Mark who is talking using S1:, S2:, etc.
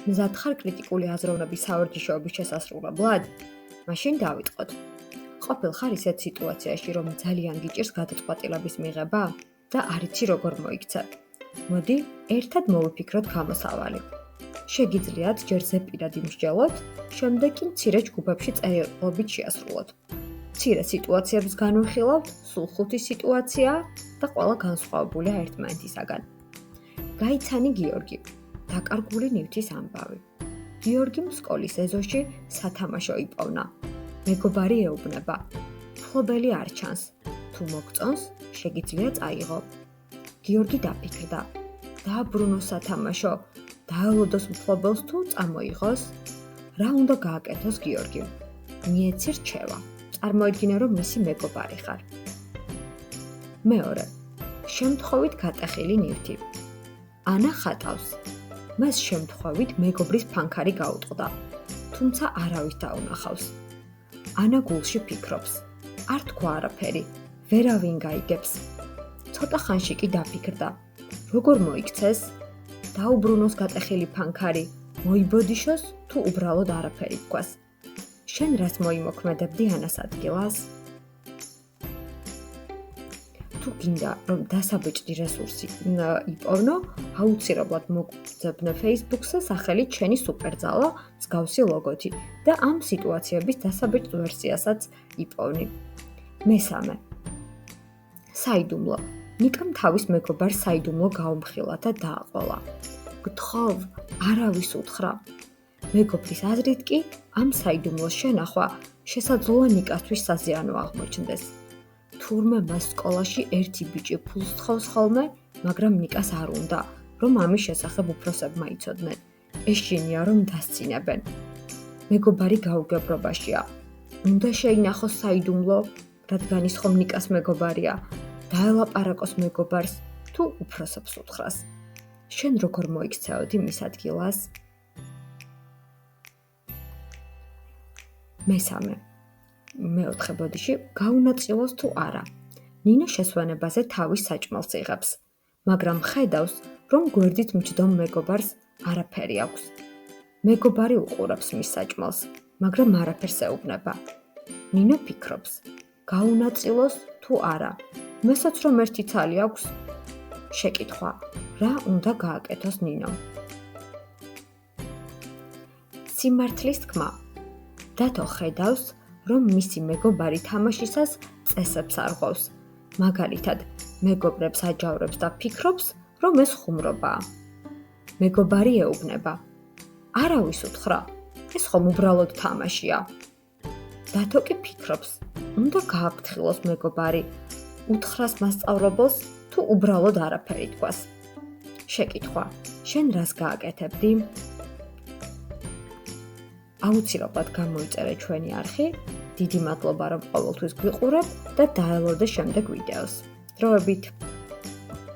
S1: მზად ხარ კრიტიკული აზროვნების სავარჯიშოების შესასრულებლად? მაშინ დავიწყოთ. ყოფილ ხარ ისეთ სიტუაციაში, რომ ძალიან გიჭირს გადაწყვეტილების მიღება და არ იცი როგორ მოიქცე. მოდი, ერთად მოვიფიქროთ გამოსავალი. შეგიძლიათ ჯერ ზეპირად იმსჯელოთ, შემდეგ კი მცირე ჯგუფებში წერილობით შეასრულოთ. მცირე სიტუაციებს განვიხილავთ, სულ 5 სიტუაცია და ყველა განსხვავებულია ერთმანეთისაგან. გაიცანი გიორგი. დაკარგული ნივთის ამბავი. გიორგიმ სკოლის ეზოში სათამაშო იპოვნა. მეგობარი ეუბნება. მფლობელი არ ჩანს. თუ მოგწონს, შეგიძლია წაიღო. გიორგი დაფიქრდა. დააბრუნოს სათამაშო, დაელოდოს მფლობელს თუ წამოიღოს? რა უნდა გააკეთოს გიორგიმ? მიეცი რჩევა. წარმოიდგინე, რომ მისი მეგობარი ხარ. მეორე. შემთხვევით გატეხილი ნივთი. ანა ხატავს. მას შემთხვევით მეგობრის ფანქარი გაუტყდა, თუმცა არავის დაუნახავს. ანა გულში ფიქრობს. არ თქვა არაფერი, ვერავინ გაიგებს. ცოტა ხანში კი დაფიქრდა. როგორ მოიქცეს? დაუბრუნოს გატეხილი ფანქარი, მოიბოდიშოს თუ უბრალოდ არაფერი თქვას. შენ რას მოიმოქმედებდი ანას ადგილას? თუ გინდა, რომ დასაბეჭდი რესურსი იპოვნო, აუცილებლად მოგძებნე Facebook-ზე სახელით შენი სუპერძალა მსგავსი ლოგოთი და ამ სიტუაციების დასაბეჭდ ვერსიასაც იპოვნი. მესამე. საიდუმლო. ნიკამ თავის მეგობარს საიდუმლო გაუმხილა და დააყოლა. გთხოვ, არავის უთხრა. მეგობრის აზრით კი ამ საიდუმლოს შენახვა შესაძლოა ნიკასთვის საზიანო აღმოჩნდეს. თურმე მას სკოლაში ერთი ბიჭი ფულს თხოვს ხოლმე, მაგრამ ნიკას არ უნდა, რომ ამის შესახებ უფროსებმა იცოდნენ. ეშინია, რომ დასცინებენ. მეგობარი გაუგებრობაშია. უნდა შეინახოს საიდუმლო, რადგან ის ხომ ნიკას მეგობარია, დაელაპარაკოს მეგობარს თუ უფროსებს უთხრას. შენ როგორ მოიქცეოდი მის ადგილას? მესამე. მეოთხე ბოდიში გაუნაწილოს თუ არა. ნინო შესვენებაზე თავის საჭმელს იღებს, მაგრამ ხედავს, რომ გვერდით მჯდომ მეგობარს არაფერი აქვს. მეგობარი უყურებს მის საჭმელს, მაგრამ არაფერს ეუბნება. ნინო ფიქრობს, გაუნაწილოს თუ არა. მესაც რომ ერთი ცალი აქვს? შეკითხვა, რა უნდა გააკეთოს ნინომ? სიმართლის თქმა. დათო ხედავს, რომ მისი მეგობარი თამაშისას წესებს არღვევს. მაგალითად, მეგობრებს აჯავრებს და ფიქრობს, რომ ეს ხუმრობაა. მეგობარი ეუბნება. არავის უთხრა, ეს ხომ უბრალოდ თამაშია. დათო კი ფიქრობს, უნდა გააფრთხილოს მეგობარი, უთხრას მასწავლებელს თუ უბრალოდ არაფერი თქვას. შეკითხვა, შენ რას გააკეთებდი? აუცილებლად გამოიწერე ჩვენი არხი. დიდი მადლობა, რომ ყოველთვის გვიყურებ და დაელოდე შემდეგ ვიდეოს. დროებით!